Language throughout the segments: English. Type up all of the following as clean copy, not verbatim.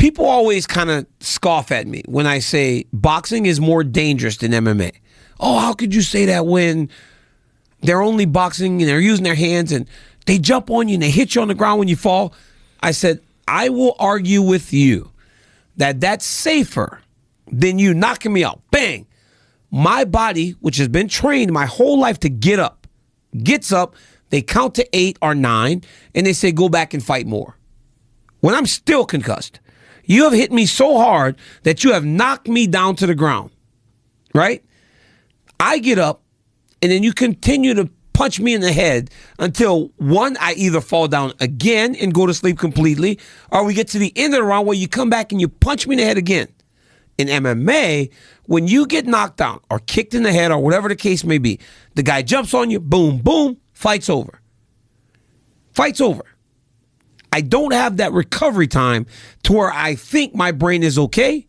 people always kind of scoff at me when I say boxing is more dangerous than MMA. Oh, how could you say that when they're only boxing and they're using their hands and they jump on you and they hit you on the ground when you fall? I said, I will argue with you that that's safer than you knocking me out. Bang. My body, which has been trained my whole life to get up, gets up, they count to 8 or 9, and they say, go back and fight more. When I'm still concussed, you have hit me so hard that you have knocked me down to the ground, right? I get up, and then you continue to punch me in the head until, one, I either fall down again and go to sleep completely, or we get to the end of the round where you come back and you punch me in the head again. In MMA, when you get knocked down or kicked in the head or whatever the case may be, the guy jumps on you, boom, boom, fight's over. Fight's over. I don't have that recovery time to where I think my brain is okay.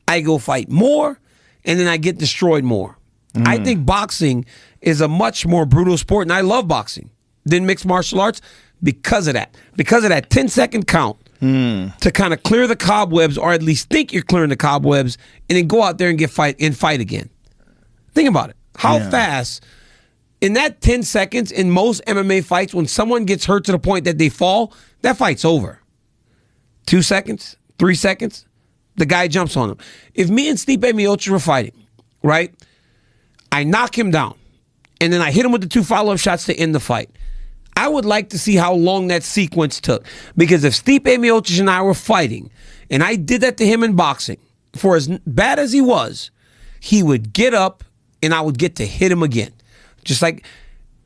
I go fight more, and then I get destroyed more. I think boxing is a much more brutal sport, and I love boxing than mixed martial arts because of that. Because of that 10-second count to kind of clear the cobwebs, or at least think you're clearing the cobwebs, and then go out there and fight again. Think about it. How fast, in that 10 seconds, in most MMA fights, when someone gets hurt to the point that they fall, that fight's over. 2 seconds, 3 seconds, the guy jumps on him. If me and Stipe Miocic were fighting, right, I knock him down, and then I hit him with the 2 follow-up shots to end the fight. I would like to see how long that sequence took. Because if Stipe Miocic and I were fighting, and I did that to him in boxing, for as bad as he was, he would get up, and I would get to hit him again. Just like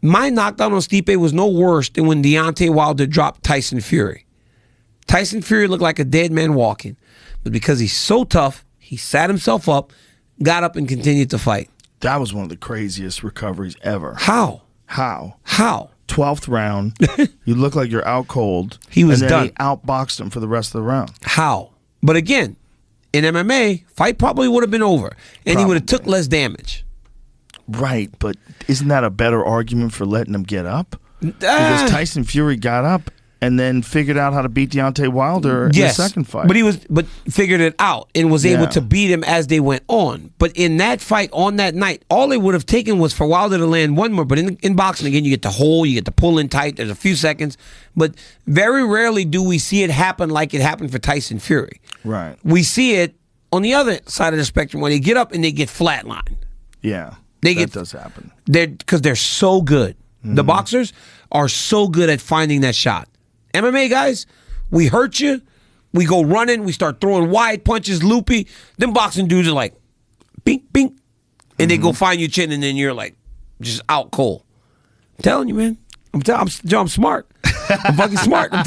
my knockdown on Stipe was no worse than when Deontay Wilder dropped Tyson Fury. Tyson Fury looked like a dead man walking. But because he's so tough, he sat himself up, got up, and continued to fight. That was one of the craziest recoveries ever. How? 12th round, you look like you're out cold. He was and then done. He outboxed him for the rest of the round. How? But again, in MMA, fight probably would have been over, and he would have took less damage. Right, but isn't that a better argument for letting him get up? Because Tyson Fury got up and then figured out how to beat Deontay Wilder in the second fight. But figured it out and was able to beat him as they went on. But in that fight on that night, all it would have taken was for Wilder to land one more. But in boxing, again, you get to hold, you get to pull in tight. There's a few seconds. But very rarely do we see it happen like it happened for Tyson Fury. Right. We see it on the other side of the spectrum when they get up and they get flatlined. Yeah, that does happen. Because they're so good. The boxers are so good at finding that shot. MMA guys, we hurt you, we go running, we start throwing wide punches, loopy. Them boxing dudes are like, bink, bink, and they go find your chin, and then you're like, just out cold. I'm telling you, man. I'm smart. I'm fucking smart. I'm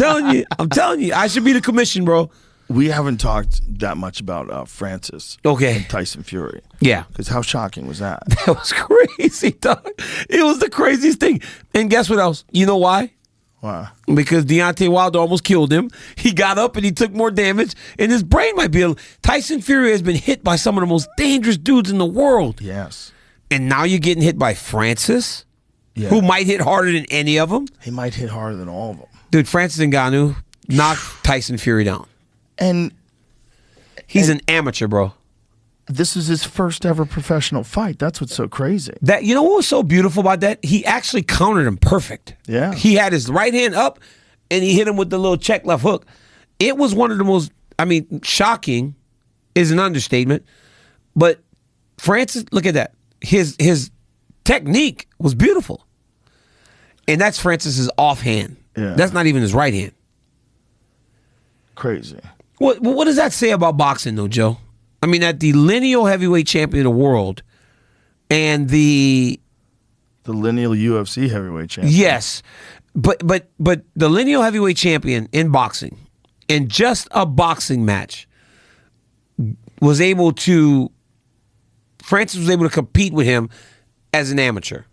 telling you. I should be the commission, bro. We haven't talked that much about Francis and Tyson Fury. Yeah. Because how shocking was that? That was crazy, dog. It was the craziest thing. And guess what else? You know why? Why? Because Deontay Wilder almost killed him. He got up and he took more damage, and his brain might be... Tyson Fury has been hit by some of the most dangerous dudes in the world. Yes. And now you're getting hit by Francis, who might hit harder than any of them. He might hit harder than all of them. Dude, Francis Ngannou knocked Tyson Fury down. And he's an amateur, bro. This is his first ever professional fight. That's what's so crazy. That, you know what was so beautiful about that? He actually countered him perfect. Yeah. He had his right hand up, and he hit him with the little check left hook. It was one of the most, shocking is an understatement. But Francis, look at that. His technique was beautiful. And that's Francis's offhand. Yeah. That's not even his right hand. Crazy. What does that say about boxing, though, Joe? That the lineal heavyweight champion of the world and the lineal UFC heavyweight champion. Yes, but the lineal heavyweight champion in boxing, in just a boxing match, Francis was able to compete with him as an amateur.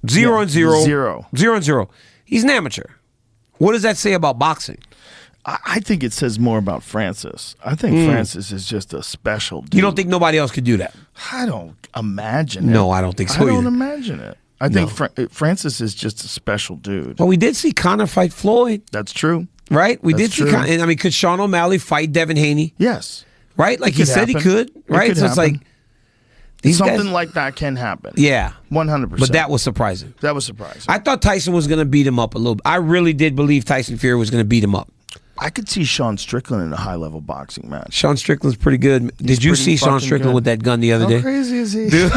0-0. He's an amateur. What does that say about boxing? I think it says more about Francis. I think Francis is just a special dude. You don't think nobody else could do that? I don't imagine it. No, I don't think so I don't either. imagine it. I think Francis is just a special dude. Well, we did see Conor fight Floyd. That's true. Right? We That's did see. true. I mean, could Sean O'Malley fight Devin Haney? Yes. Right? Like It he could said he happen. could. Right? It could So it's happen. like these Something guys, like that can happen. yeah, 100%. but that was surprising. That was surprising. I thought Tyson was going to beat him up a little bit. I really did believe Tyson Fury was going to beat him up. I could see Sean Strickland in a high-level boxing match. Sean Strickland's pretty good. Did you pretty see Sean fucking Strickland good. with that gun the other How day? crazy is he? Dude.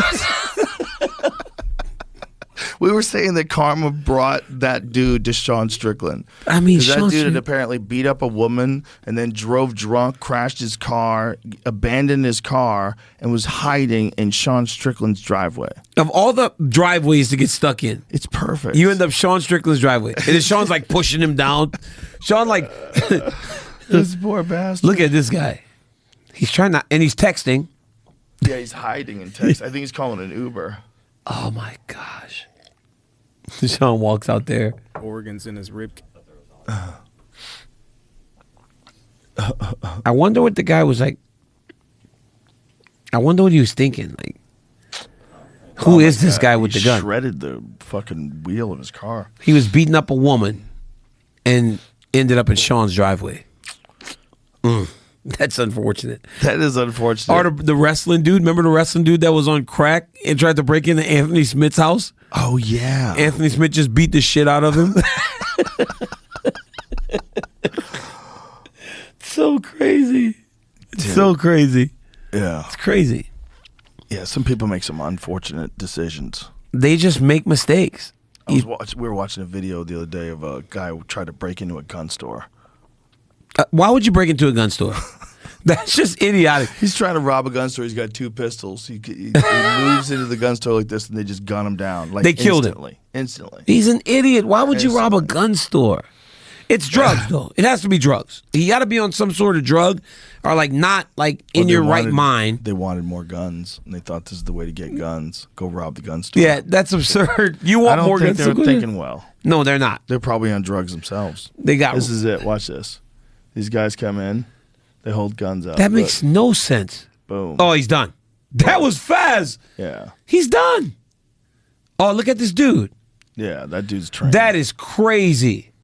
We were saying that karma brought that dude to Sean Strickland. I mean, 'Cause that Sean dude had Strick- apparently beat up a woman and then drove drunk, crashed his car, abandoned his car, and was hiding in Sean Strickland's driveway. Of all the driveways to get stuck in, It's perfect. you end up Sean Strickland's driveway. And then Sean's like pushing him down. Sean like, This poor bastard. look at this guy. He's trying not, and he's texting. Yeah, he's hiding in text. I think he's calling an Uber. Oh my gosh. Sean walks out there. Organs in his rib. I wonder what the guy was like. I wonder what he was thinking. Like, who is this guy with the gun? Shredded the fucking wheel of his car. He was beating up a woman and ended up in Sean's driveway. That's unfortunate. That is unfortunate. Or the wrestling dude. Remember the wrestling dude that was on crack and tried to break into Anthony Smith's house? Oh, yeah. Anthony Smith just beat the shit out of him. So crazy. It's so crazy. Yeah. It's crazy. Yeah, some people make some unfortunate decisions. They just make mistakes. We were watching a video the other day of a guy who tried to break into a gun store. Why would you break into a gun store? That's just idiotic. He's trying to rob a gun store. He's got 2 pistols. He moves into the gun store like this, and they just gun him down. Like They killed him. Instantly. He's an idiot. Why would you rob a gun store? It's drugs, though. It has to be drugs. You got to be on some sort of drug or like not like in Well, your they right wanted- mind. They wanted more guns, and they thought this is the way to get guns. Go rob the gun store. Yeah, that's absurd. You I want don't more think guns? they're So go ahead. thinking well. No, they're not. They're probably on drugs themselves. They got This is it. Watch this. These guys come in. They hold guns out. that Look. makes no sense. Boom. Oh, he's done. That was fast. Yeah. He's done. Oh, look at this dude. Yeah, that dude's trained. That is crazy.